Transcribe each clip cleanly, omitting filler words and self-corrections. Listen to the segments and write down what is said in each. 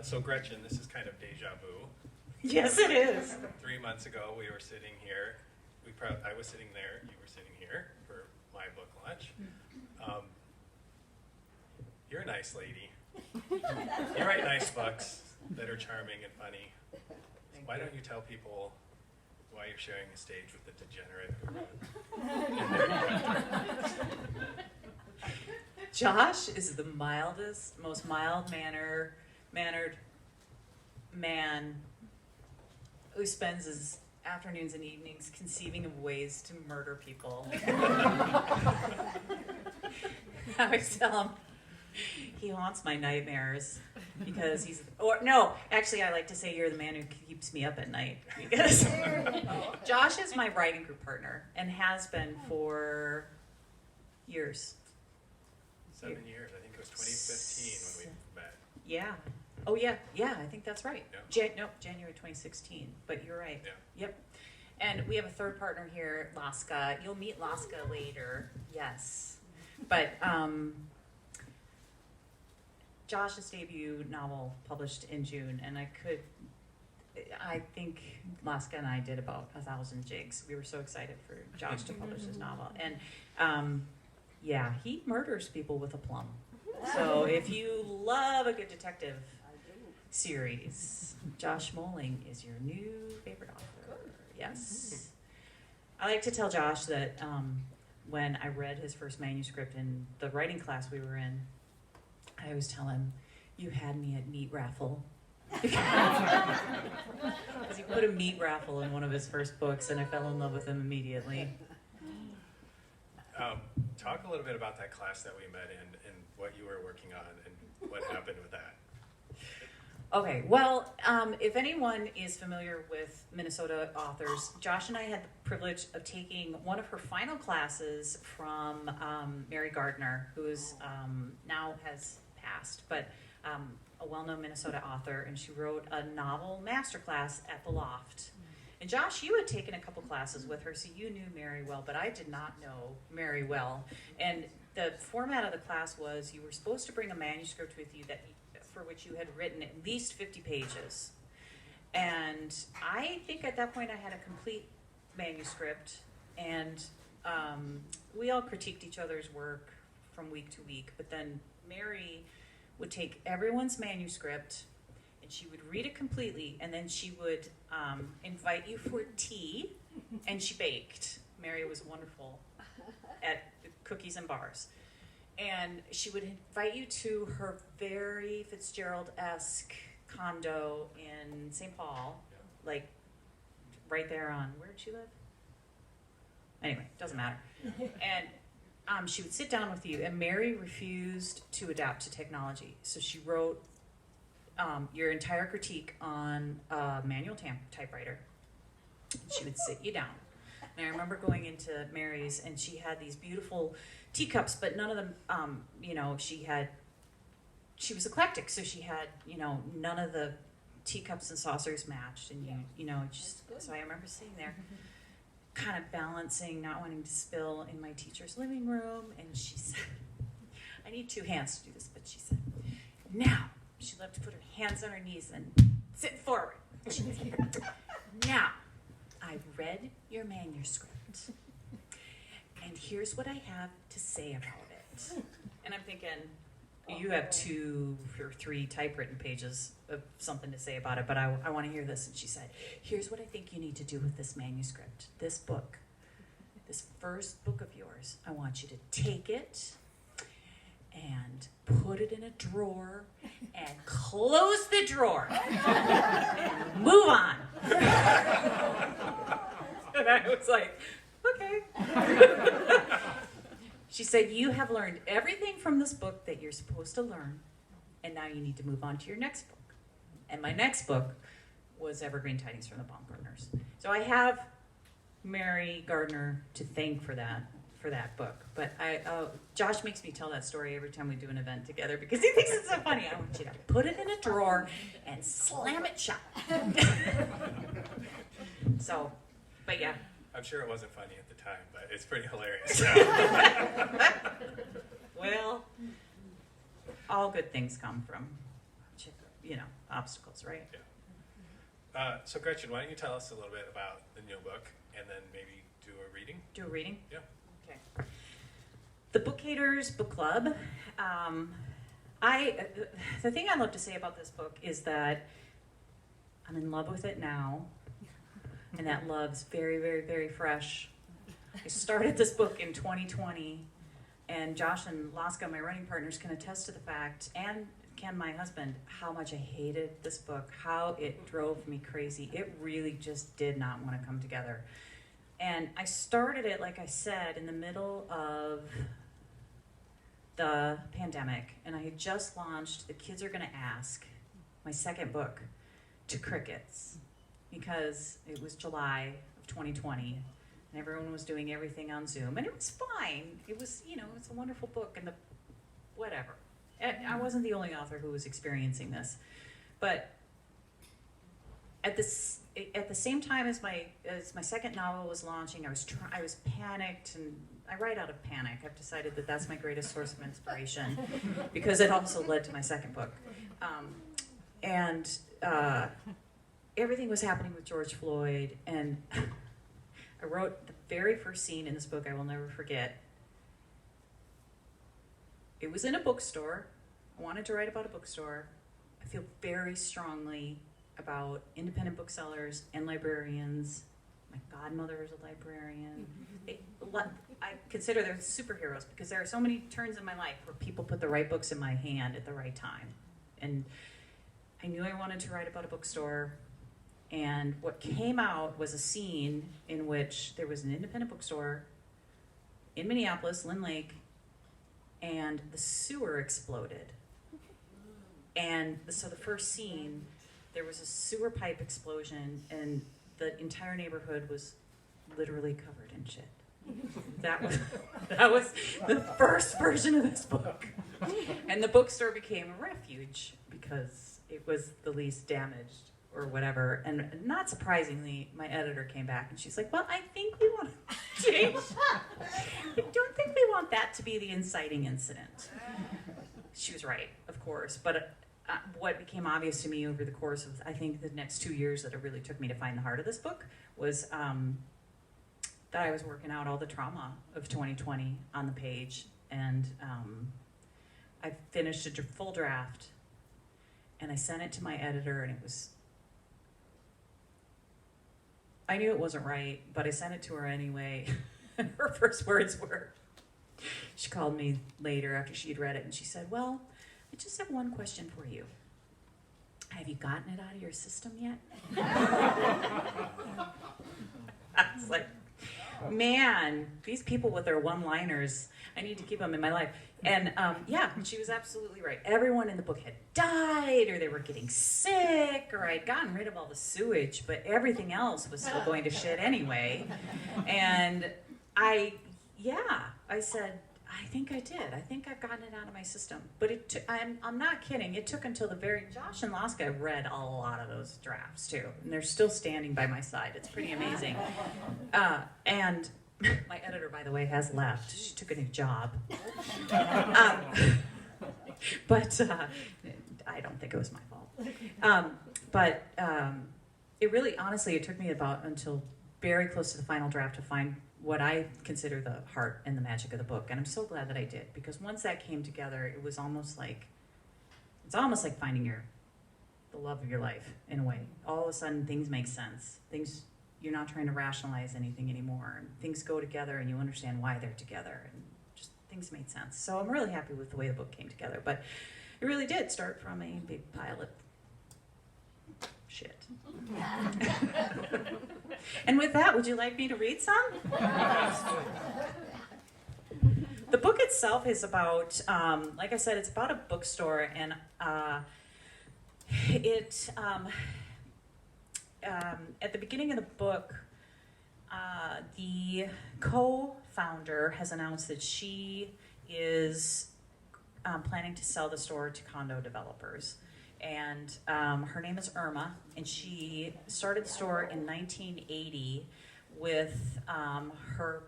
So Gretchen, this is kind of deja vu. Yes, it is. 3 months ago, we were sitting here. I was sitting there. You were sitting here for my book launch. You're a nice lady. You write nice books that are charming and funny. Why don't you tell people why you're sharing the stage with the degenerate Josh is the mildest, most mild-mannered man who spends his afternoons and evenings conceiving of ways to murder people. I always tell him he haunts my nightmares because actually I like to say you're the man who keeps me up at night, because Josh is my writing group partner and has been for years. 7 years. I think it was 2015 when we met. Yeah. Oh, yeah. Yeah, I think that's right. Yeah. January 2016. But you're right. Yeah. Yep. And we have a third partner here, Laska. You'll meet Laska later. Yes. But Josh's debut novel published in June, and I think Laska and I did about 1,000 jigs. We were so excited for Josh to publish his novel. And yeah, he murders people with aplomb. So if you love a good detective series, Josh Moehling is your new favorite author. Yes. I like to tell Josh that when I read his first manuscript in the writing class we were in, I always tell him, you had me at meat raffle. Because he put a meat raffle in one of his first books, and I fell in love with him immediately. Talk a little bit about that class that we met in and what you were working on and what happened with that. Okay, well, if anyone is familiar with Minnesota authors, Josh and I had the privilege of taking one of her final classes from Mary Gardner, who is now has passed, but a well-known Minnesota author, and she wrote a novel masterclass at the Loft. And Josh, you had taken a couple classes with her, so you knew Mary well, but I did not know Mary well. And the format of the class was you were supposed to bring a manuscript with you for which you had written at least 50 pages. And I think at that point I had a complete manuscript, and we all critiqued each other's work from week to week, but then Mary would take everyone's manuscript and she would read it completely, and then she would invite you for tea, and she baked. Mary was wonderful at cookies and bars. And she would invite you to her very Fitzgerald-esque condo in St. Paul, like right there on, where did she live? Anyway, doesn't matter. And she would sit down with you, and Mary refused to adapt to technology. So she wrote your entire critique on a manual typewriter. She would sit you down. And I remember going into Mary's, and she had these beautiful teacups, but none of them, she was eclectic, so she had, none of the teacups and saucers matched, and so I remember sitting there kind of balancing, not wanting to spill in my teacher's living room, and she said, I need two hands to do this, but she said, now, she loved to put her hands on her knees and sit forward. She said, now, I've read your manuscript, and here's what I have to say about it. And I'm thinking, you have 2 or 3 typewritten pages of something to say about it, but I want to hear this. And she said, here's what I think you need to do with this manuscript, this book, this first book of yours. I want you to take it and put it in a drawer and close the drawer and move on. And I was like, okay. She said, you have learned everything from this book that you're supposed to learn, and now you need to move on to your next book. And my next book was Evergreen Tidings from the Baumgartners. So I have Mary Gardner to thank for that book. But Josh makes me tell that story every time we do an event together because he thinks it's so funny. I want you to put it in a drawer and slam it shut. So, but yeah. I'm sure it wasn't funny at the time, but it's pretty hilarious. Well, all good things come from, obstacles, right? Yeah. So Gretchen, why don't you tell us a little bit about the new book, and then maybe do a reading? Do a reading? Yeah. Okay. The Book Haters Book Club. The thing I love to say about this book is that I'm in love with it now, and that love's very, very, very fresh. I started this book in 2020, and Josh and Laska, my running partners, can attest to the fact, and Ken, my husband, how much I hated this book, how it drove me crazy. It really just did not want to come together. And I started it, like I said, in the middle of the pandemic, and I had just launched The Kids Are Gonna Ask, my second book, to crickets, because it was July of 2020, and everyone was doing everything on Zoom, and it was fine. It was, it's a wonderful book, and whatever. I wasn't the only author who was experiencing this, but at the same time as my second novel was launching, I was panicked, and I write out of panic. I've decided that that's my greatest source of inspiration because it also led to my second book, and everything was happening with George Floyd, and I wrote the very first scene in this book I will never forget. It was in a bookstore. I wanted to write about a bookstore. I feel very strongly about independent booksellers and librarians. My godmother is a librarian. I consider them superheroes because there are so many turns in my life where people put the right books in my hand at the right time. And I knew I wanted to write about a bookstore. And what came out was a scene in which there was an independent bookstore in Minneapolis, Lynn Lake, and the sewer exploded. And so the first scene, there was a sewer pipe explosion, and the entire neighborhood was literally covered in shit. That was the first version of this book. And the bookstore became a refuge because it was the least damaged or whatever. And not surprisingly, my editor came back and she's like, well, I think we want to change. I don't think we want that to be the inciting incident. She was right, of course. But what became obvious to me over the course of, I think, the next 2 years that it really took me to find the heart of this book was that I was working out all the trauma of 2020 on the page. And I finished a full draft, and I sent it to my editor, and I knew it wasn't right, but I sent it to her anyway. And her first words were, she called me later after she'd read it, and she said, well, I just have one question for you. Have you gotten it out of your system yet? I was like, man, these people with their one-liners, I need to keep them in my life. And yeah, she was absolutely right. Everyone in the book had died, or they were getting sick, or I'd gotten rid of all the sewage, but everything else was still going to shit anyway. And I said, I think I did. I think I've gotten it out of my system. But I'm not kidding. It took until Josh and Laska read a lot of those drafts too. And they're still standing by my side. It's pretty amazing. And my editor, by the way, has left. She took a new job. But I don't think it was my fault. But it really, honestly, it took me until very close to the final draft to find what I consider the heart and the magic of the book. And I'm so glad that I did, because once that came together, it was almost like finding the love of your life in a way. All of a sudden things make sense. You're not trying to rationalize anything anymore, and things go together and you understand why they're together, and just things made sense. So I'm really happy with the way the book came together, but it really did start from a big pile of shit. And with that, would you like me to read some? The book itself is about, like I said, it's about a bookstore, and at the beginning of the book, the co-founder has announced that she is planning to sell the store to condo developers. And her name is Irma, and she started the store in 1980 with her,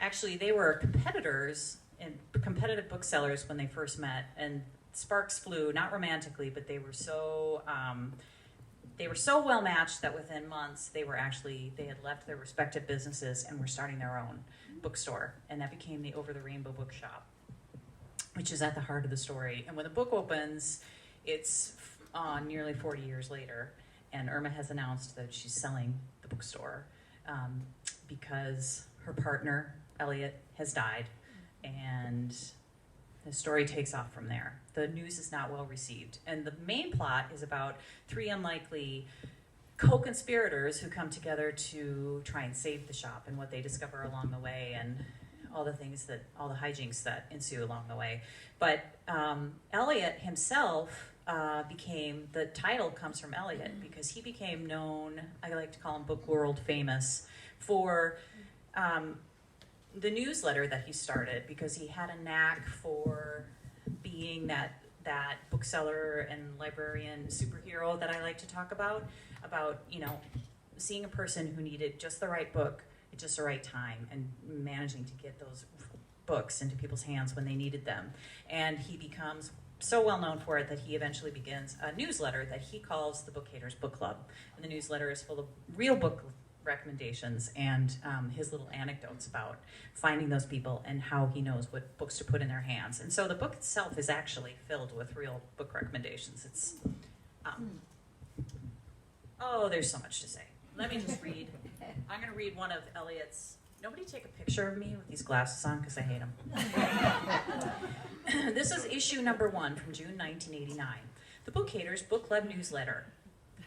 actually they were competitors and competitive booksellers when they first met, and sparks flew, not romantically, but they were so well matched that within months they had left their respective businesses and were starting their own bookstore, and that became the Over the Rainbow Bookshop, which is at the heart of the story. And when the book opens, it's nearly 40 years later, and Irma has announced that she's selling the bookstore because her partner, Elliot, has died, and the story takes off from there. The news is not well received, and the main plot is about three unlikely co-conspirators who come together to try and save the shop, and what they discover along the way, and all the hijinks that ensue along the way. But Elliot himself the title comes from Elliot because he became known, I like to call him book world famous, for the newsletter that he started, because he had a knack for being that bookseller and librarian superhero that I like to talk about, seeing a person who needed just the right book at just the right time and managing to get those books into people's hands when they needed them. And he becomes so well known for it that he eventually begins a newsletter that he calls the Book Haters Book Club. And the newsletter is full of real book recommendations and his little anecdotes about finding those people and how he knows what books to put in their hands. And so the book itself is actually filled with real book recommendations. It's there's so much to say. Let me just read. I'm going to read one of Elliot's. Nobody take a picture of me with these glasses on because I hate them. This is issue number 1 from June 1989. The Book Haters Book Club Newsletter.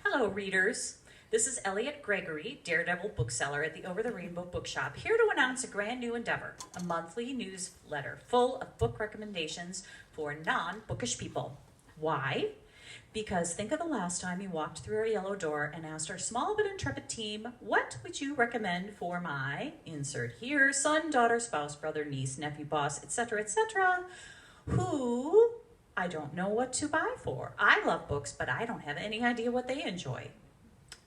Hello, readers. This is Elliot Gregory, daredevil bookseller at the Over the Rainbow Bookshop, here to announce a brand new endeavor, a monthly newsletter full of book recommendations for non-bookish people. Why? Because think of the last time you walked through our yellow door and asked our small but intrepid team, what would you recommend for my, insert here, son, daughter, spouse, brother, niece, nephew, boss, etc., who I don't know what to buy for. I love books, but I don't have any idea what they enjoy.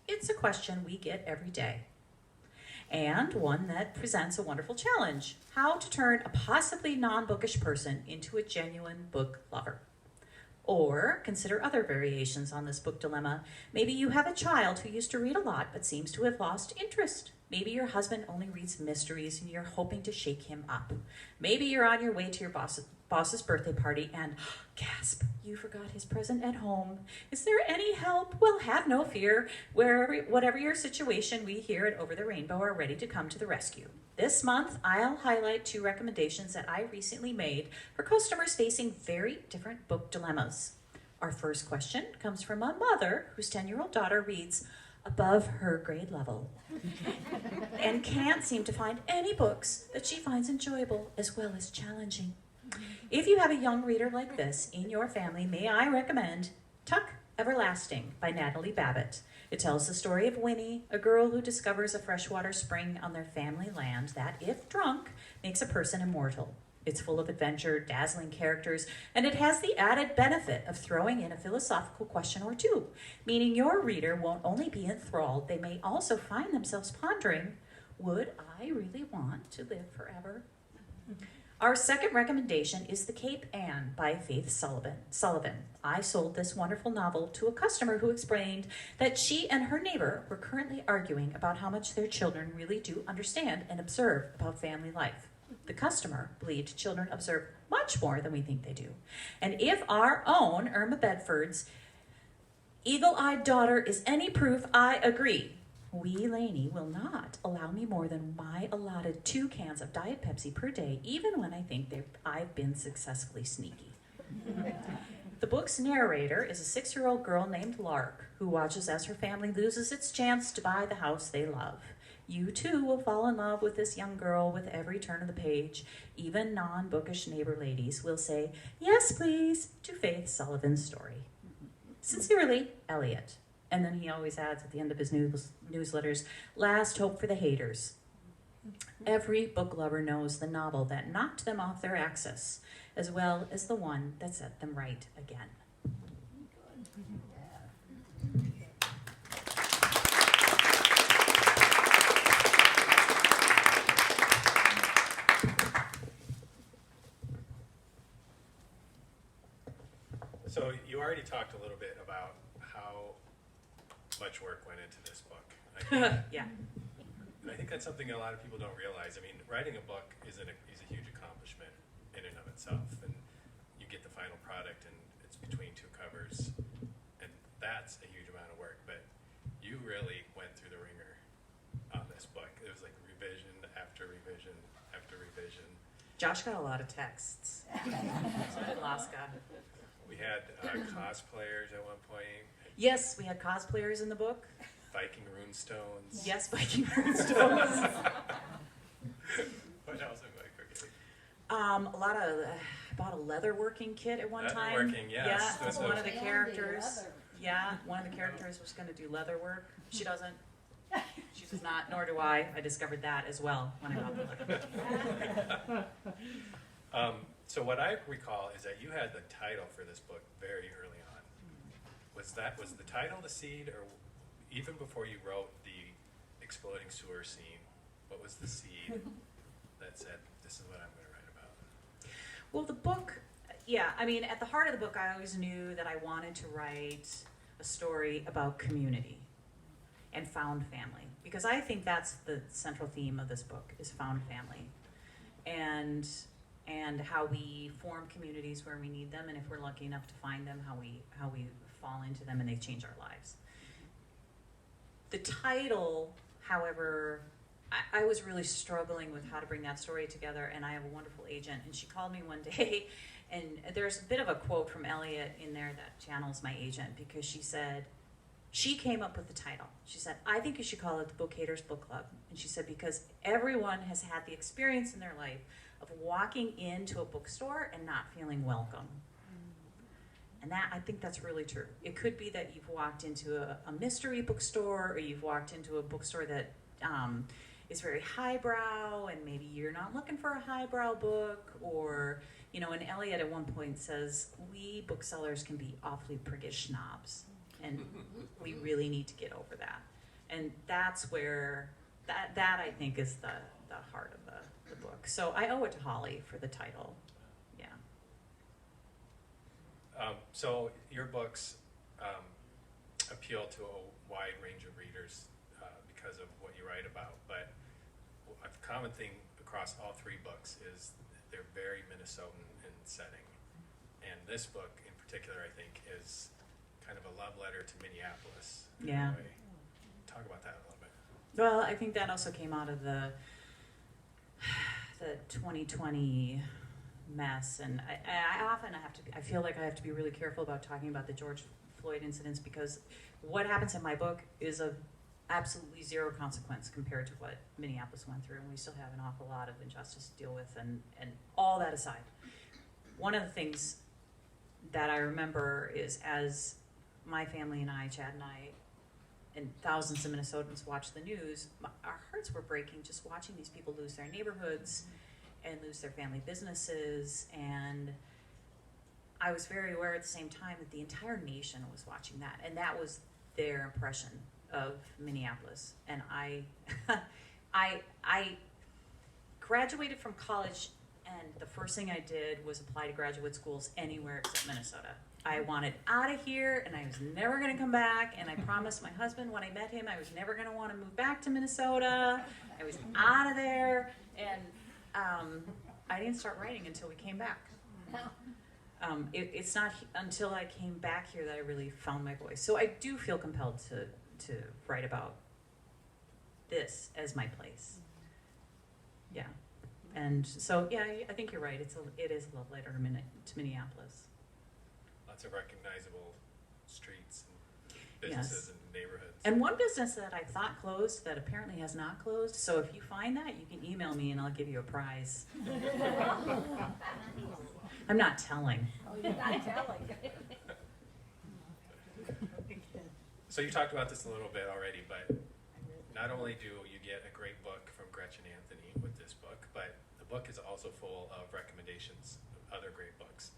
It's a question we get every day, and one that presents a wonderful challenge: how to turn a possibly non-bookish person into a genuine book lover. Or consider other variations on this book dilemma. Maybe you have a child who used to read a lot but seems to have lost interest. Maybe your husband only reads mysteries and you're hoping to shake him up. Maybe you're on your way to your boss's birthday party and, gasp, you forgot his present at home. Is there any help? Well, have no fear. Whatever your situation, we here at Over the Rainbow are ready to come to the rescue. This month, I'll highlight 2 recommendations that I recently made for customers facing very different book dilemmas. Our first question comes from a mother whose 10-year-old daughter reads above her grade level and can't seem to find any books that she finds enjoyable as well as challenging. If you have a young reader like this in your family, may I recommend Tuck Everlasting by Natalie Babbitt. It tells the story of Winnie, a girl who discovers a freshwater spring on their family land that, if drunk, makes a person immortal. It's full of adventure, dazzling characters, and it has the added benefit of throwing in a philosophical question or two, meaning your reader won't only be enthralled, they may also find themselves pondering, would I really want to live forever? Our second recommendation is The Cape Ann by Faith Sullivan. I sold this wonderful novel to a customer who explained that she and her neighbor were currently arguing about how much their children really do understand and observe about family life. The customer believed children observe much more than we think they do. And if our own Irma Bedford's eagle-eyed daughter is any proof, I agree. Wee Laney will not allow me more than my allotted 2 cans of Diet Pepsi per day, even when I think I've been successfully sneaky. The book's narrator is a 6-year-old girl named Lark, who watches as her family loses its chance to buy the house they love. You too will fall in love with this young girl with every turn of the page. Even non-bookish neighbor ladies will say, yes, please, to Faith Sullivan's story. Sincerely, Elliot. And then he always adds at the end of his newsletters, last hope for the haters. Every book lover knows the novel that knocked them off their axis, as well as the one that set them right again. talked a little bit about how much work went into this book. I think, Yeah. I think that's something a lot of people don't realize. I mean, writing a book is a huge accomplishment in and of itself, and you get the final product, and it's between two covers, and that's a huge amount of work. But you really went through the ringer on this book. It was like revision after revision after revision. Josh got a lot of texts. So did Laska. We had cosplayers at one point. Yes, we had cosplayers in the book. Viking runestones. Yes, Viking runestones. What else am I forgetting? A lot of, I bought a leatherworking kit at one time. Leatherworking, yes. Yeah, That's one what- of the characters. Yeah, one of the characters was going to do leather work. She doesn't. She does not, nor do I. I discovered that as well when I got the leather. So what I recall is that you had the title for this book very early on. Was the title the seed, or even before you wrote the exploding sewer scene, what was the seed that said, this is what I'm going to write about? Well, the book, yeah, I mean, at the heart of the book, I always knew that I wanted to write a story about community and found family, because I think that's the central theme of this book, is found family, and how we form communities where we need them, and if we're lucky enough to find them, how we fall into them and they change our lives. The title, however, I was really struggling with how to bring that story together, and I have a wonderful agent, and she called me one day, and there's a bit of a quote from Elliot in there that channels my agent, because she said, she came up with the title. She said, I think you should call it the Book Haters Book Club. And she said, because everyone has had the experience in their life of walking into a bookstore and not feeling welcome. And that, I think that's really true. It could be that you've walked into a mystery bookstore, or you've walked into a bookstore that is very highbrow, and maybe you're not looking for a highbrow book, or, you know, and Elliot at one point says, we booksellers can be awfully priggish snobs, and we really need to get over that. And that's where, that I think is the heart of the book. So I owe it to Holly for the title. Yeah. So your books appeal to a wide range of readers because of what you write about, but a common thing across all three books is they're very Minnesotan in setting. And this book in particular, I think, is kind of a love letter to Minneapolis. in a Yeah. way. Talk about that a little bit. Well, I think that also came out of the 2020 mess, and I often I feel like I have to be really careful about talking about the George Floyd incidents, because what happens in my book is of absolutely zero consequence compared to what Minneapolis went through, and we still have an awful lot of injustice to deal with, and all that aside, one of the things that I remember is, as my family and I, Chad and I, and thousands of Minnesotans watched the news, our hearts were breaking just watching these people lose their neighborhoods and lose their family businesses. And I was very aware at the same time that the entire nation was watching that, and that was their impression of Minneapolis. And I graduated from college, and the first thing I did was apply to graduate schools anywhere except Minnesota. I wanted out of here, and I was never going to come back, and I promised my husband when I met him I was never going to want to move back to Minnesota. I was out of there, and I didn't start writing until we came back. It's not until I came back here that I really found my voice. So I do feel compelled to write about this as my place. Yeah. And so, yeah, I think you're right. It is a love letter to Minneapolis. Lots of recognizable streets and businesses and neighborhoods. And one business that I thought closed that apparently has not closed. So if you find that, you can email me and I'll give you a prize. I'm not telling. Oh, you're not telling. So you talked about this a little bit already, but not only do you get a great book from Gretchen Anthony with this book, but the book is also full of recommendations of other great books.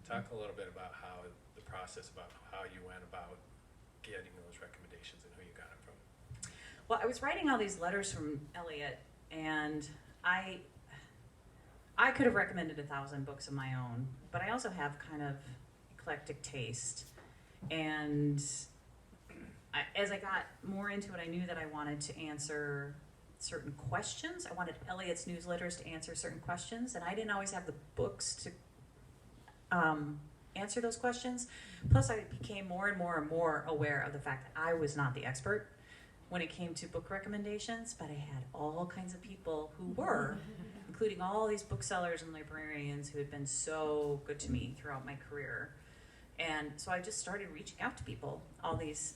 Talk a little bit about how the process, about how you went about getting those recommendations and who you got them from. Well, I was writing all these letters from Elliot, and I could have recommended 1,000 books of my own, but I also have kind of eclectic taste. And as I got more into it, I knew that I wanted to answer certain questions. I wanted Elliot's newsletters to answer certain questions, and I didn't always have the books to answer those questions. Plus, I became more and more aware of the fact that I was not the expert when it came to book recommendations, but I had all kinds of people who were, including all these booksellers and librarians who had been so good to me throughout my career. And so I just started reaching out to people, all these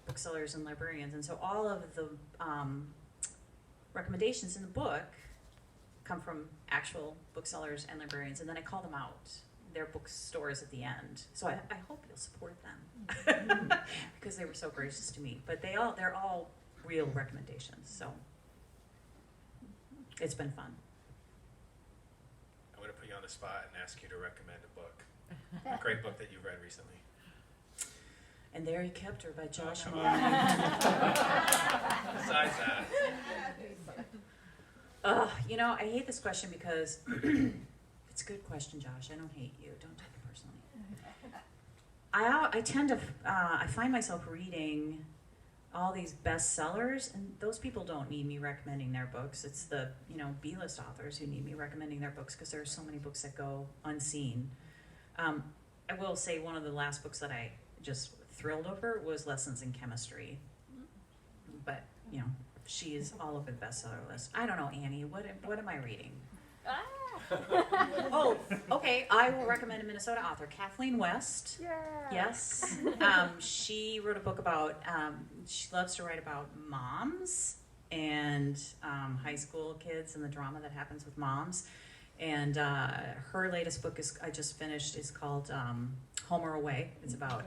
booksellers and librarians. And so all of the recommendations in the book come from actual booksellers and librarians, and then I call them out, their bookstores at the end. So I hope you'll support them because they were so gracious to me. But they're all real recommendations, so it's been fun. I'm going to put you on the spot and ask you to recommend a book, a great book that you've read recently. And There He Kept Her by Josh Come Moehling. on. Besides that, I hate this question because it's a good question, Josh. I don't hate you. Don't take it personally. I tend to, I find myself reading all these bestsellers, and those people don't need me recommending their books. It's the, B-list authors who need me recommending their books because there are so many books that go unseen. I will say one of the last books that I just thrilled over was Lessons in Chemistry. But, she is all over the bestseller list. I don't know, Annie, what am I reading? Oh, okay. I will recommend a Minnesota author, Kathleen West. Yeah. Yes. She wrote a book about, she loves to write about moms and high school kids and the drama that happens with moms. And her latest book I just finished is called Home or Away. It's about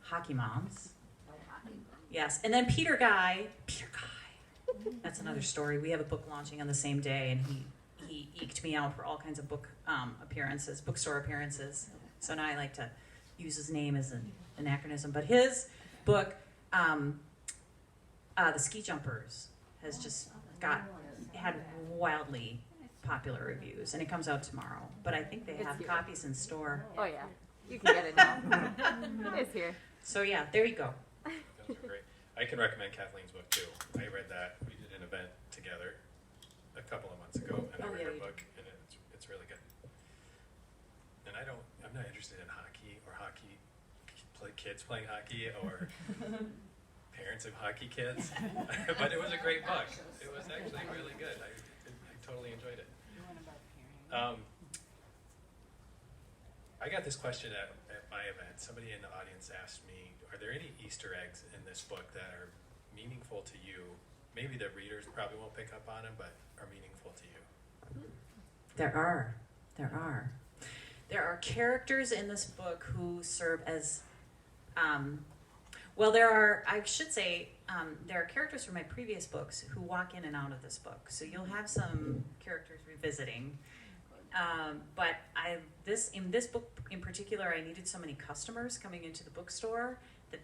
hockey moms. Yes. And then Peter Guy. That's another story. We have a book launching on the same day, and he eked me out for all kinds of book appearances, bookstore appearances. So now I like to use his name as an anachronism. But his book, The Ski Jumpers, has just had wildly popular reviews, and it comes out tomorrow. But I think they have copies in store. Oh yeah, you can get it now. It's here. So yeah, there you go. those are great. I can recommend Kathleen's book too. I read that. We did an event together a couple of months ago, and I read her book, and it's really good. And I'm not interested in hockey or kids playing hockey or parents of hockey kids, but it was a great book. It was actually really good. I totally enjoyed it. I got this question at my event. Somebody in the audience asked me, are there any Easter eggs in this book that are meaningful to you? Maybe the readers probably won't pick up on them, but are meaningful to you? There are. There are characters in this book who serve as, there are characters from my previous books who walk in and out of this book. So you'll have some characters revisiting. But in this book in particular, I needed so many customers coming into the bookstore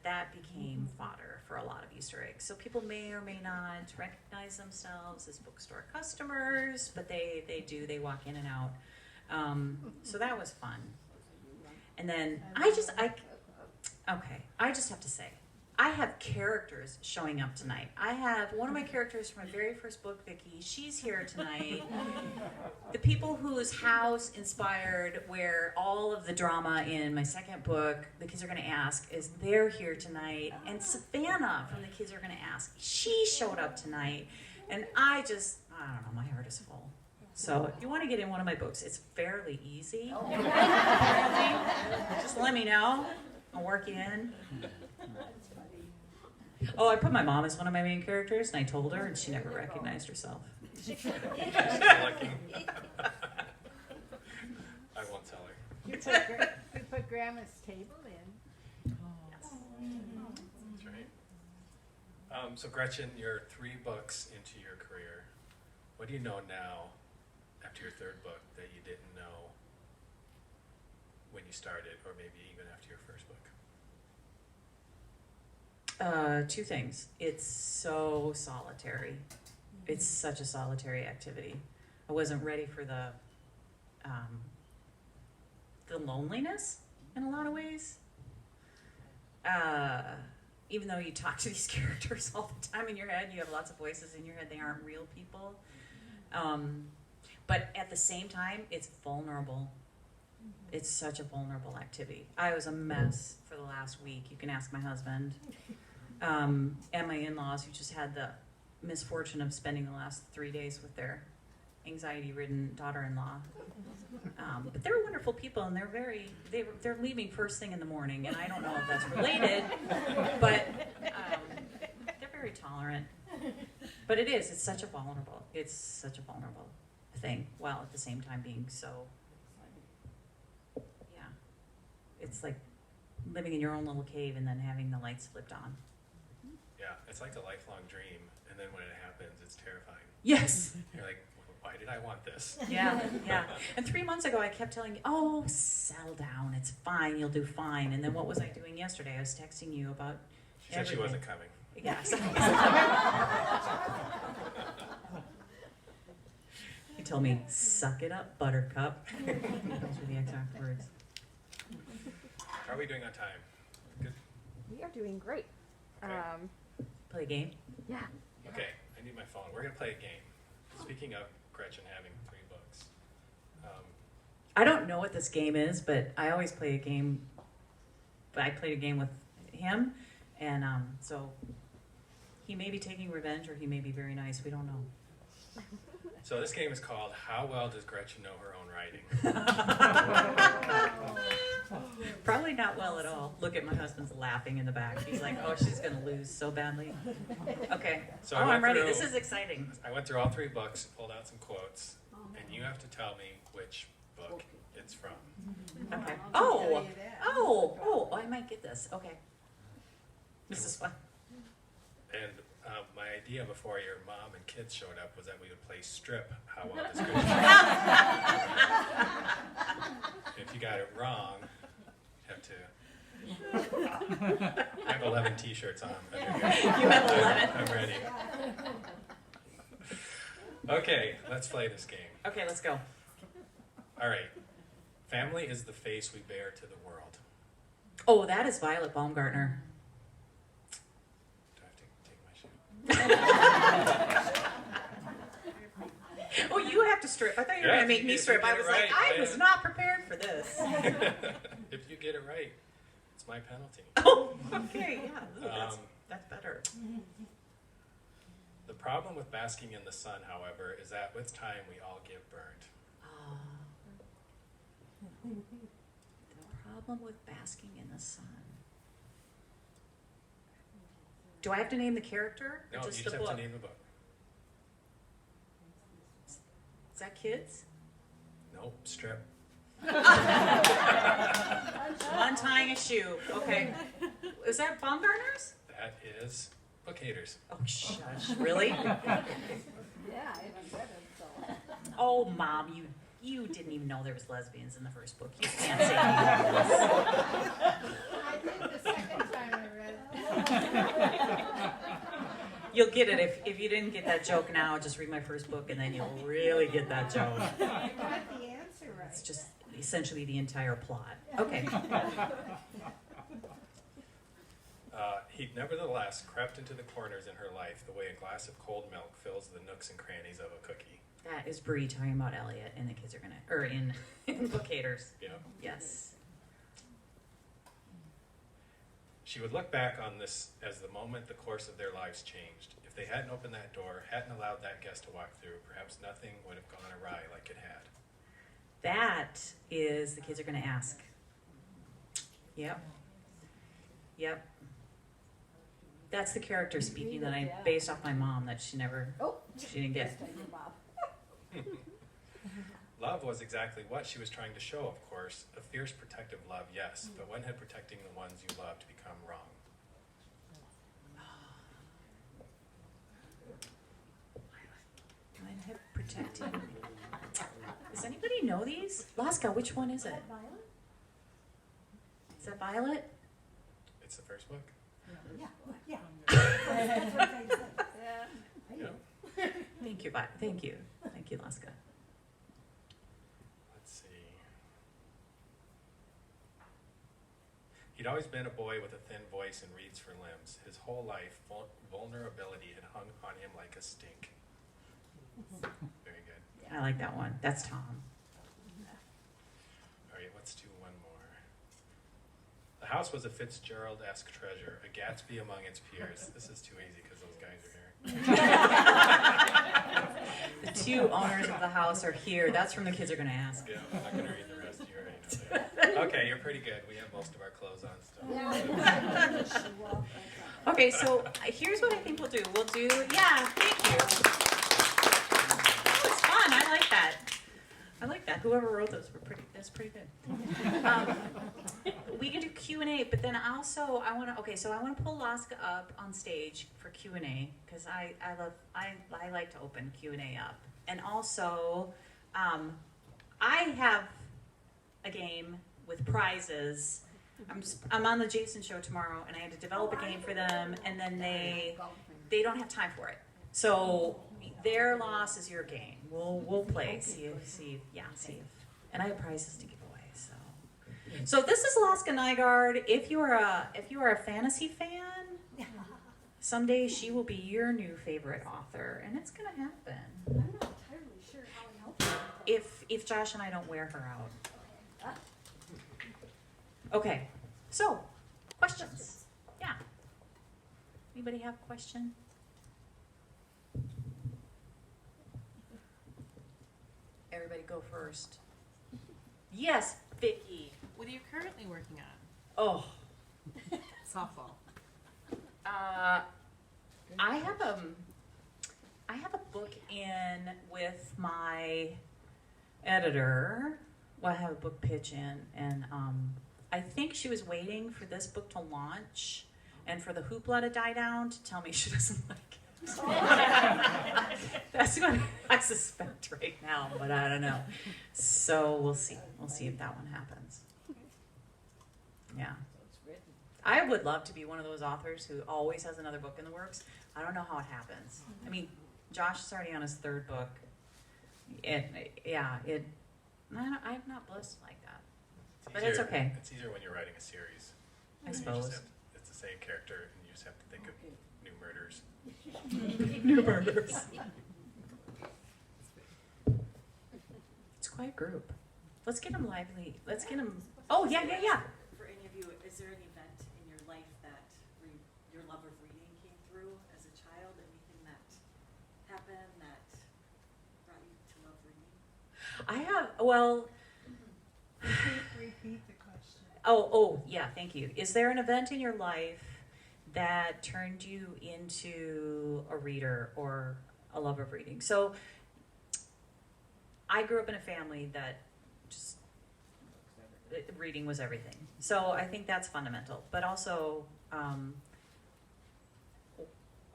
that became fodder for a lot of Easter eggs. So people may or may not recognize themselves as bookstore customers, but they do. They walk in and out. So that was fun. And then I just have to say, I have characters showing up tonight. I have one of my characters from my very first book, Vicki. She's here tonight. The people whose house inspired where all of the drama in my second book, The Kids Are Going to Ask, they're here tonight. And Savannah from The Kids Are Going to Ask, she showed up tonight. And I don't know, my heart is full. So if you want to get in one of my books, it's fairly easy. Just let me know. I'll work you in. Oh, I put my mom as one of my main characters, and I told her, and she never recognized herself. She's lucky. I won't tell her. You put Grandma's table in. Yes. That's right. So Gretchen, you're 3 books into your career. What do you know now, after your 3rd book, that you didn't know when you started, or maybe even after your first book? 2 things. It's so solitary. It's such a solitary activity. I wasn't ready for the loneliness in a lot of ways. even though you talk to these characters all the time in your head, you have lots of voices in your head, they aren't real people. But at the same time, it's vulnerable. It's such a vulnerable activity. I was a mess for the last week. You can ask my husband. And my in-laws, who just had the misfortune of spending the last 3 days with their anxiety-ridden daughter-in-law. But they're wonderful people, and they're leaving first thing in the morning, and I don't know if that's related, but they're very tolerant. But it's such a vulnerable thing, while at the same time being so, yeah. It's like living in your own little cave and then having the lights flipped on. Yeah, it's like a lifelong dream, and then when it happens, it's terrifying. Yes. You're like, why did I want this? Yeah. And 3 months ago, I kept telling you, oh, settle down. It's fine. You'll do fine. And then what was I doing yesterday? I was texting you about She said she wasn't coming. Yes. You told me, suck it up, buttercup. Those were the exact words. How are we doing on time? Good? We are doing great. Okay. Play a game? Yeah. Okay, I need my phone. We're going to play a game. Speaking of Gretchen having 3 books. I don't know what this game is, but I always play a game. But I played a game with him, and so he may be taking revenge, or he may be very nice. We don't know. So this game is called How Well Does Gretchen Know Her Own Writing? Probably not well at all. Look at my husband's laughing in the back. He's like, oh, she's going to lose so badly. Okay. So I'm ready. This is exciting. I went through all 3 books, pulled out some quotes, and you have to tell me which book it's from. Okay. I'll tell you that. Oh, I might get this. Okay. This is fun. And my idea before your mom and kids showed up was that we would play Strip How Well Does Gretchen Know? If you got it wrong, you have to. I have 11 T-shirts on. You have 11? I'm ready. Okay, let's play this game. Okay, let's go. All right. Family is the face we bear to the world. Oh, that is Violet Baumgartner. Do I have to take my shoe? Oh, you have to strip. I thought you were Yeah, going to make if me you strip. get I it was right, like, I yeah. was not prepared for this. If you get it right, it's my penalty. Oh, okay, yeah. Ooh, that's better. The problem with basking in the sun, however, is that with time we all get burned. The problem with basking in the sun. Do I have to name the character? Or No, you just just the have book? to name the book. Is that kids? Nope, Strip. Untying a shoe. Okay. Is that Baumgartner's? That is Book Haters. Oh, shush. Really? Yeah, I haven't read it, so. Oh, Mom, you didn't even know there was lesbians in the first book. You can't say any of this. I think the second time I read it. You'll get it. If you didn't get that joke now, just read my first book and then you'll really get that joke. I got the answer right. It's just essentially the entire plot. Okay. He nevertheless crept into the corners in her life the way a glass of cold milk fills the nooks and crannies of a cookie. That is Bree talking about Elliot, and the kids are gonna, or in Book Haters. Yeah. Yes. She would look back on this as the moment the course of their lives changed. If they hadn't opened that door, hadn't allowed that guest to walk through, perhaps nothing would have gone awry like it had. That is the kids are gonna ask. Yep. Yep. That's the character speaking that I based off my mom that she didn't get. Love was exactly what she was trying to show, of course. A fierce protective love, yes, but when had protecting the ones you loved become wrong? When had protecting. Does anybody know these? Laska, which one is it? Is that Violet? It's the first book. Yeah. Yeah. Thank you, Thank you. Thank you, Laska. Let's see. He He'd always been a boy with a thin voice and reeds for limbs. His whole life, vulnerability had hung on him like a stink. Very good. I like that one. That's Tom. All right, let's do one more. The house was a Fitzgerald-esque treasure, a Gatsby among its peers. This is too easy because those guys are here. The two owners of the house are here. That's from the kids are going to ask. Yeah, I'm not going to read the rest. You already know that. Okay, you're pretty good. We have most of our clothes on still. Okay, so here's what I think we'll do. We'll do, yeah, thank you. That was fun. I like that. I like that. Whoever wrote those that's pretty good. We can do Q&A, but then also I want to pull Laska up on stage for Q&A because I like to open Q&A up. And also, I have a game with prizes. I'm on the Jason show tomorrow, and I had to develop a game for them, and then they don't have time for it. So their loss is your game. We'll play. See if. And I have prizes to give away. So this is Alaska Nygaard. If you are a fantasy fan, someday she will be your new favorite author, and it's gonna happen. I'm not entirely sure how I help you. If Josh and I don't wear her out. Okay, so questions. Yeah. Anybody have a question? Everybody go first. Yes, Vicky. What are you currently working on? Oh, Softball. I have a book in with my editor. Well, I have a book pitch in, and I think she was waiting for this book to launch and for the hoopla to die down to tell me she doesn't like it. That's what I suspect right now, but I don't know. So we'll see. We'll see if that one happens. Yeah. I would love to be one of those authors who always has another book in the works. I don't know how it happens. I mean, Josh is already on his third book. I'm not blessed like that. But it's okay. It's easier when you're writing a series. I You suppose. it's the same character, and you just have to think of new murders. New murders. It's quite a group. Let's get them lively. Let's get them. Oh, yeah. For any of you, is there an event in your life that your love of reading came through as a child? Anything that happened that brought you to love reading? I have, well, Repeat the question. oh, yeah, thank you. Is there an event in your life that turned you into a reader or a love of reading? So, I grew up in a family that just reading was everything. So I think that's fundamental. But also,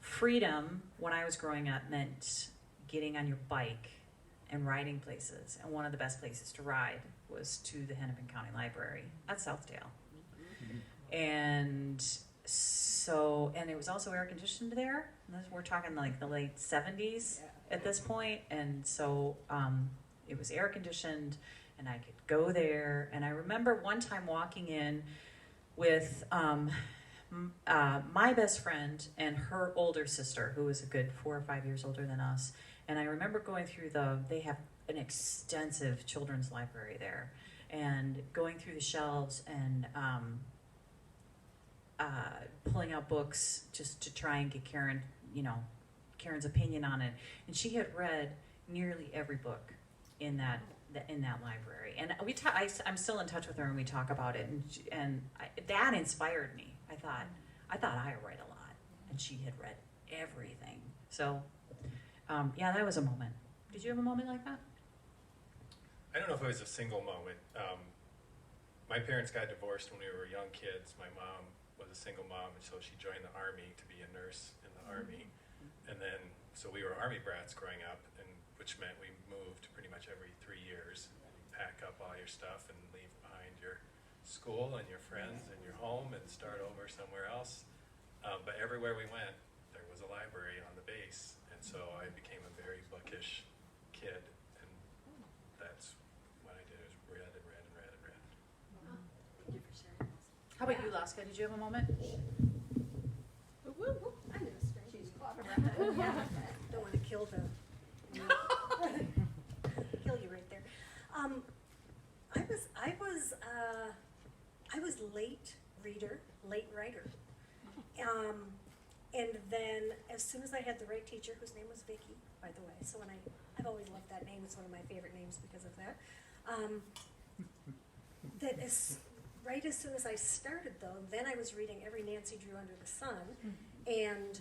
freedom when I was growing up meant getting on your bike and riding places. And one of the best places to ride was to the Hennepin County Library at Southdale. And so, and it was also air conditioned there. We're talking like the late 70s at this point. And so it was air conditioned and I could go there. And I remember one time walking in with my best friend and her older sister, who was a good 4 or 5 years older than us. And I remember going through they have an extensive children's library there, and going through the shelves and pulling out books just to try and get Karen's opinion on it. And she had read nearly every book in that library. And I'm still in touch with her, and we talk about it. And that inspired me. I thought I read a lot, and she had read everything. So, yeah, that was a moment. Did you have a moment like that? I don't know if it was a single moment. My parents got divorced when we were young kids. My mom was a single mom, and so she joined the Army to be a nurse in the Army. And then, so we were Army brats growing up, which meant we moved pretty much every 3 years. Pack up all your stuff and leave behind your school and your friends and your home and start over somewhere else. But everywhere we went, there was a library on the base. And so I became a very bookish kid. And that's what I did, is read and read and read and read. Thank you for sharing those. How about you, Laska? Did you have a moment? I'm gonna straighten. She's caught around. Yeah. Don't wanna kill kill you right there. I was late reader, late writer. And then as soon as I had the right teacher, whose name was Vicky, by the way, so when I've always loved that name, it's one of my favorite names because of that. Right as soon as I started though, then I was reading every Nancy Drew under the sun and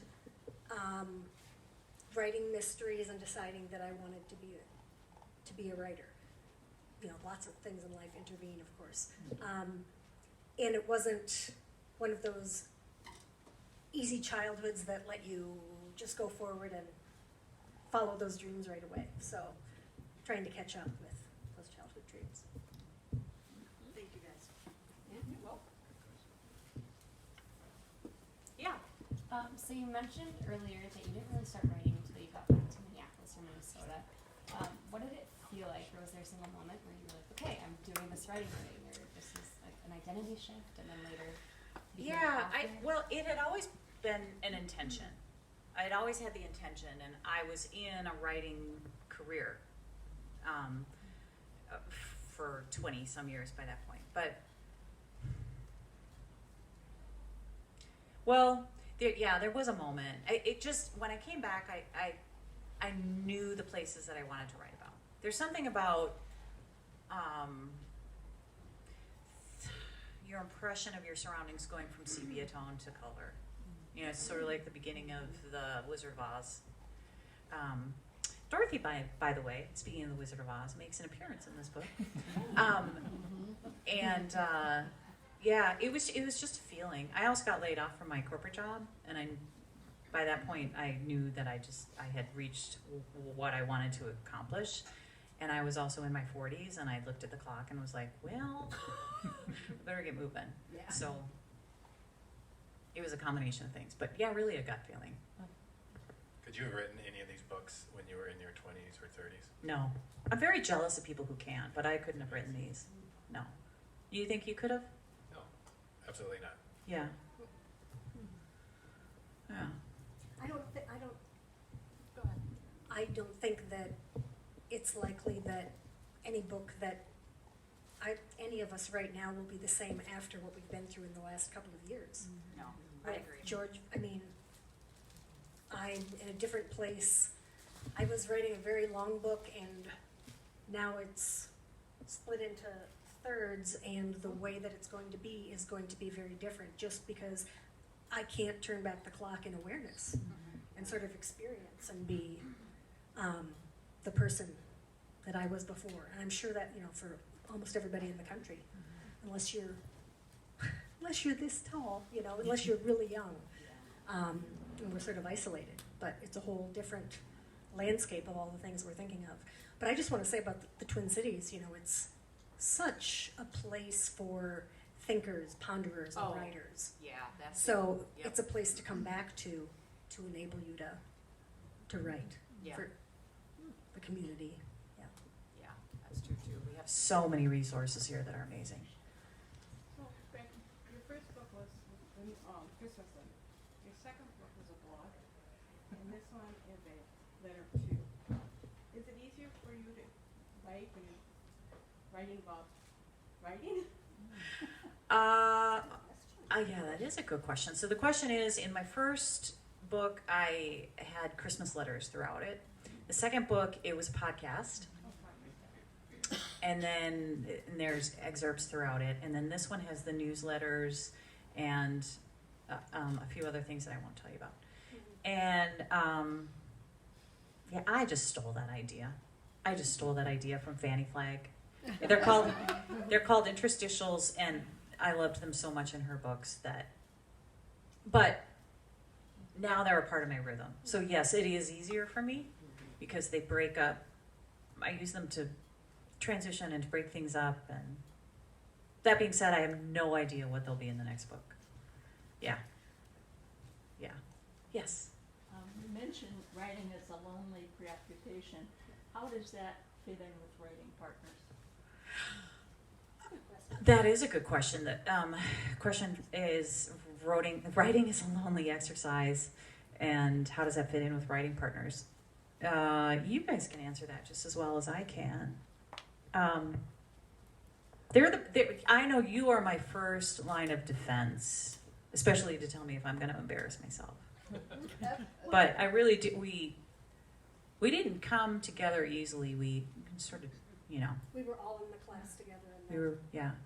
writing mysteries and deciding that I wanted to be a writer. You know, lots of things in life intervene, of course. And it wasn't one of those easy childhoods that let you just go forward and follow those dreams right away. So trying to catch up with those childhood dreams. Thank you guys. Yeah. So you mentioned earlier that you didn't really start writing until you got back to Minneapolis or Minnesota. What did it feel like, or was there a single moment where you were like, okay, I'm doing this writing thing, or this is like an identity shift, and then later became Yeah, a well, it had always been an intention. I had always had the intention, and I was in a writing career for 20 some years by that point. But, well, there was a moment. It just, when I came back, I knew the places that I wanted to write about. There's something about your impression of your surroundings going from sepia tone to color. You know, it's sort of like the beginning of the Wizard of Oz. Dorothy, by the way, speaking of the Wizard of Oz, makes an appearance in this book. Yeah, it was just a feeling. I also got laid off from my corporate job, and by that point I knew that I had reached what I wanted to accomplish, and I was also in my 40s, and I looked at the clock and was like, well, better get moving. Yeah. So it was a combination of things, but yeah, really a gut feeling. Could you have written any of these books when you were in your 20s or 30s? No, I'm very jealous of people who can, but I couldn't have written these. No. You think you could have? No, absolutely not. Yeah. Yeah. I don't think that it's likely that any book that any of us right now will be the same after what we've been through in the last couple of years. No, I Right, agree. George, I mean, I'm in a different place. I was writing a very long book and now it's split into thirds, and the way that it's going to be is going to be very different, just because I can't turn back the clock in awareness and sort of experience and be the person that I was before. And I'm sure that, you know, for almost everybody in the country, unless you're this tall, you know, unless you're really young, and we're sort of isolated. But it's a whole different landscape of all the things we're thinking of. But I just want to say about the Twin Cities, you know, it's such a place for thinkers, ponderers, and writers. Yeah, that's So Yep. it's a place to come back to enable you to write Yeah. for the community. Yeah, that's true too. We have so many resources here that are amazing. So, Ben, your first book was Christmas Letter. Your second book was a blog, and this one is a letter to. Is it easier for you to write when you're writing about writing? Yeah, that is a good question. So the question is, in my first book, I had Christmas letters throughout it. The second book, it was a podcast. And then there's excerpts throughout it. And then this one has the newsletters and a few other things that I won't tell you about. And yeah, I just stole that idea. I just stole that idea from Fanny Flagg. They're called interstitials, and I loved them so much in her books but now they're a part of my rhythm. So yes, it is easier for me because they break up. I use them to transition and to break things up. And that being said, I have no idea what they'll be in the next book. Yeah. Yes. You mentioned writing as a lonely preoccupation. How does that fit in with writing partners? That is a good question. The question is, writing is a lonely exercise, and how does that fit in with writing partners? You guys can answer that just as well as I can. I know you are my first line of defense, especially to tell me if I'm going to embarrass myself. But I really do. We didn't come together easily. We sort of, We were all in the class together. And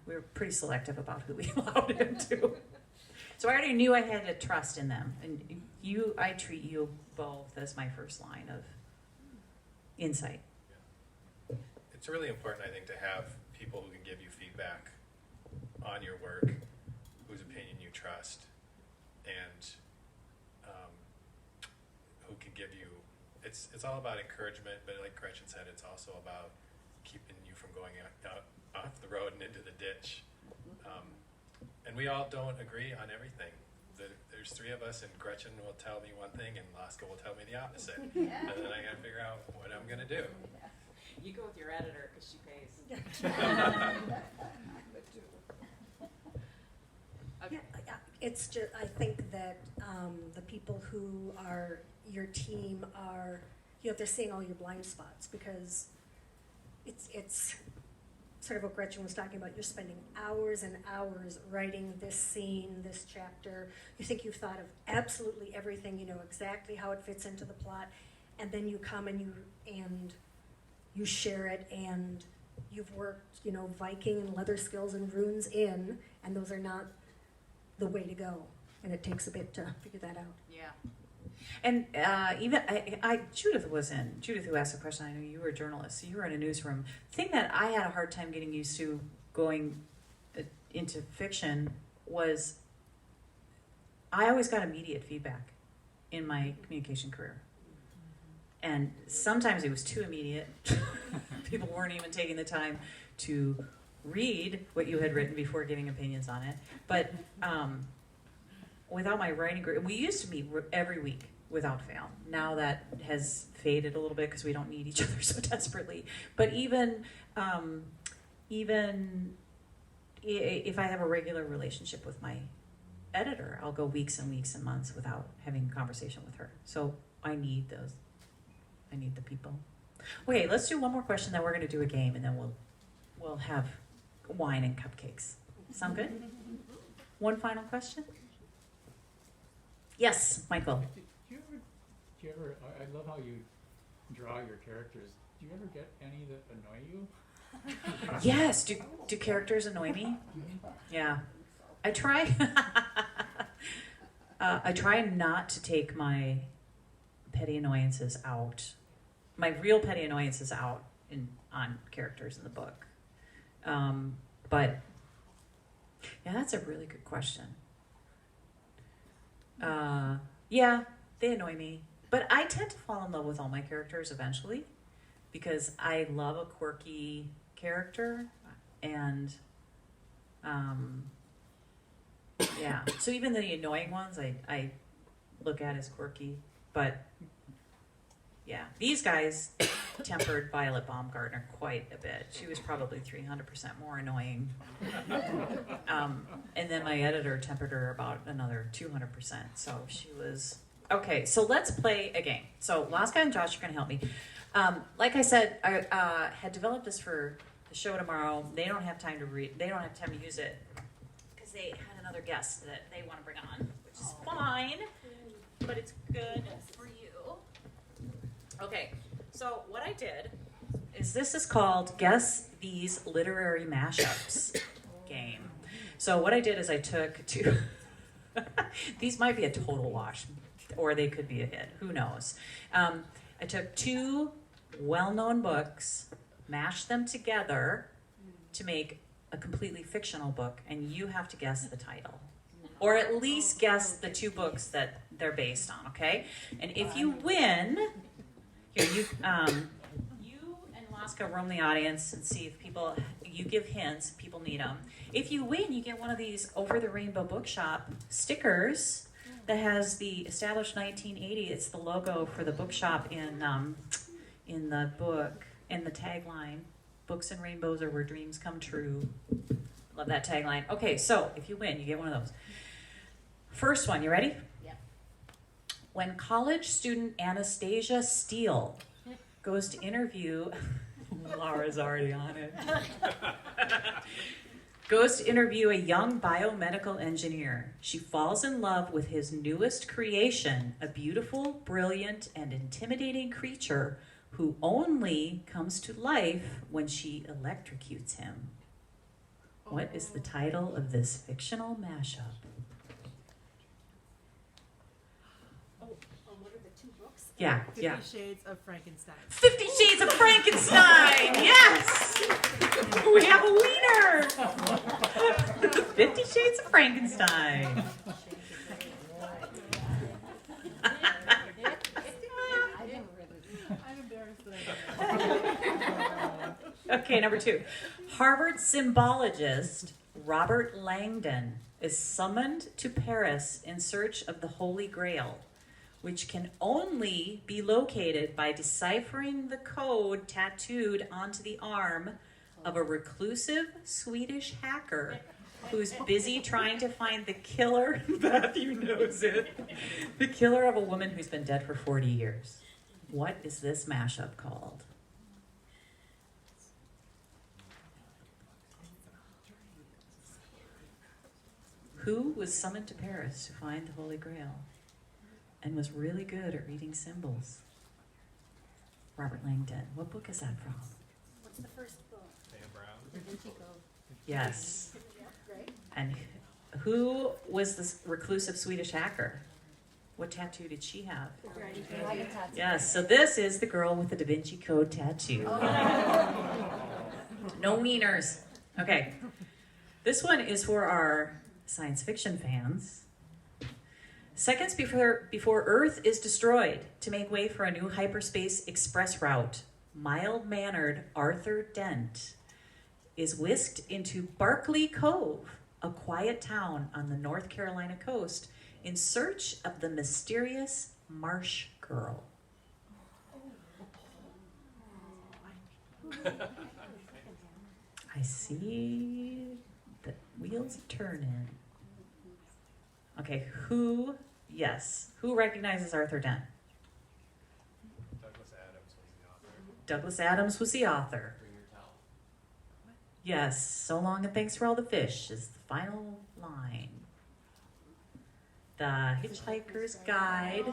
we were pretty selective about who we allowed into. So I already knew I had to trust in them, and I treat you both as my first line of insight. It's really important, I think, to have people who can give you feedback on your work, whose opinion you trust, and who can give you. It's all about encouragement, but like Gretchen said, it's also about keeping you from going out off the road and into the ditch. And we all don't agree on everything. There's three of us, and Gretchen will tell me one thing, and Laska will tell me the opposite. And then I got to figure out what I'm going to do. You go with your editor because she pays. Okay. Yeah, it's just, I think that the people who are your team are, they're seeing all your blind spots, because it's sort of what Gretchen was talking about. You're spending hours and hours writing this scene, this chapter. You think you've thought of absolutely everything, you know exactly how it fits into the plot, and then you come and you share it, and you've worked, Viking and leather skills and runes in, and those are not the way to go, and it takes a bit to figure that out. Yeah. And even Judith who asked the question, I know you were a journalist, so you were in a newsroom. The thing that I had a hard time getting used to going into fiction was I always got immediate feedback in my communication career. And sometimes it was too immediate. People weren't even taking the time to read what you had written before giving opinions on it. But without my writing group, we used to meet every week without fail. Now that has faded a little bit because we don't need each other so desperately. But even if I have a regular relationship with my editor, I'll go weeks and weeks and months without having a conversation with her. So I need those. I need the people. Okay, let's do one more question, then we're going to do a game, and then we'll have wine and cupcakes. Sound good? One final question? Yes, Michael. Do you ever, I love how you draw your characters. Do you ever get any that annoy you? Yes, do characters annoy me? Yeah. I try not to take my petty annoyances out. My real petty annoyances out on characters in the book. But yeah, that's a really good question. Yeah, they annoy me. But I tend to fall in love with all my characters eventually because I love a quirky character, and yeah. So even the annoying ones I look at as quirky, but yeah, these guys tempered Violet Baumgartner quite a bit. She was probably 300% more annoying. And then my editor tempered her about another 200%. So she was... Okay, so let's play a game. So Laska and Josh are going to help me. Like I said, I had developed this for the show tomorrow. They don't have time to read. They don't have time to use it because they had another guest that they want to bring on, which is fine, but it's good for you. Okay, so what I did is this is called Guess These Literary Mashups game. So what I did is I took two, these might be a total wash, or they could be a hit, who knows. I took two well-known books, mashed them together to make a completely fictional book, and you have to guess the title. Or at least guess the two books that they're based on, okay? And if you win... Here, you and Laska roam the audience and see if you give hints, people need them. If you win, you get one of these Over the Rainbow Bookshop stickers that has the established 1980. It's the logo for the bookshop in the book, in the tagline. Books and rainbows are where dreams come true. Love that tagline. Okay, so if you win, you get one of those. First one, you ready? Yep. When college student Anastasia Steele goes to interview, Laura's already on it. Goes to interview a young biomedical engineer. She falls in love with his newest creation, a beautiful, brilliant, and intimidating creature who only comes to life when she electrocutes him. What is the title of this fictional mashup? What are the two books? Yeah, 50 yeah. Shades of Frankenstein. 50 Shades of Frankenstein! Yes! We have a winner! 50 Shades of Frankenstein. I'm embarrassed that Okay, number 2. Harvard symbologist Robert Langdon is summoned to Paris in search of the Holy Grail, which can only be located by deciphering the code tattooed onto the arm of a reclusive Swedish hacker who's busy trying to find the killer. Matthew knows it. The killer of a woman who's been dead for 40 years. What is this mashup called? Who was summoned to Paris to find the Holy Grail and was really good at reading symbols? Robert Langdon. What book is that from? What's the first book? Dan Brown. Yes. Yep, great. And who was this reclusive Swedish hacker? What tattoo did she have? Yes, so this is the girl with the Da Vinci Code tattoo. No wieners. Okay. This one is for our science fiction fans. Seconds before Earth is destroyed to make way for a new hyperspace express route, mild-mannered Arthur Dent is whisked into Barkley Cove, a quiet town on the North Carolina coast, in search of the mysterious Marsh Girl. I see the wheels turning. Okay, who recognizes Arthur Dent? Douglas Adams was the author. Douglas Adams was the author. Bring your towel. Yes, so long and thanks for all the fish is the final line. The Hitchhiker's Guide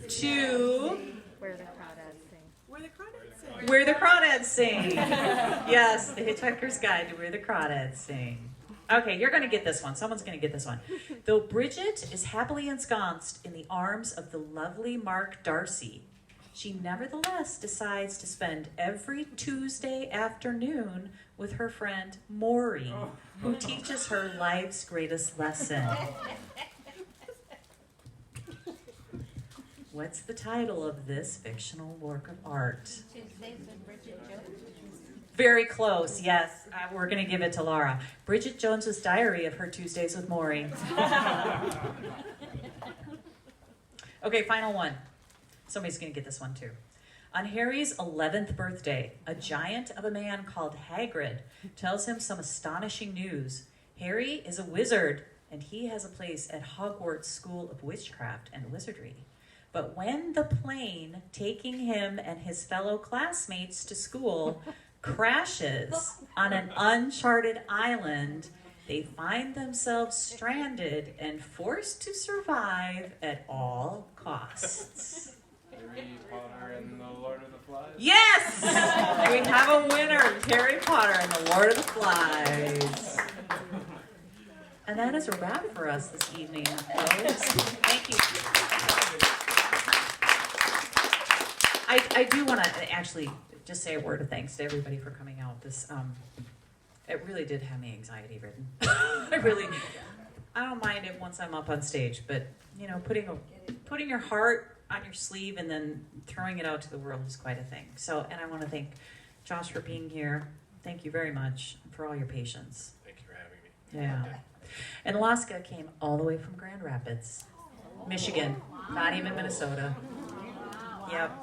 to Where the crawdads sing. Where the crawdads sing. Where the Crawdads Sing. Yes, The Hitchhiker's Guide to Where the Crawdads Sing. Okay, you're going to get this one. Someone's going to get this one. Though Bridget is happily ensconced in the arms of the lovely Mark Darcy, she nevertheless decides to spend every Tuesday afternoon with her friend Maury, who teaches her life's greatest lesson. What's the title of this fictional work of art? Tuesdays with Bridget Jones. Very close, yes. We're going to give it to Laura. Bridget Jones's Diary of Her Tuesdays with Maury. Okay, final one. Somebody's going to get this one too. On Harry's 11th birthday, a giant of a man called Hagrid tells him some astonishing news. Harry is a wizard, and he has a place at Hogwarts School of Witchcraft and Wizardry. But when the plane taking him and his fellow classmates to school crashes on an uncharted island, they find themselves stranded and forced to survive at all costs. Harry Potter and the Lord of the Flies. Yes! We have a winner, Harry Potter and the Lord of the Flies. And that is a wrap for us this evening, folks. Thank you. I do want to actually just say a word of thanks to everybody for coming out. This it really did have me anxiety ridden. I don't mind it once I'm up on stage, but you know, putting your heart on your sleeve and then throwing it out to the world is quite a thing. So, and I want to thank Josh for being here. Thank you very much for all your patience. Thank you for having me. Yeah. And Alaska came all the way from Grand Rapids, Michigan, not even Minnesota. Yep.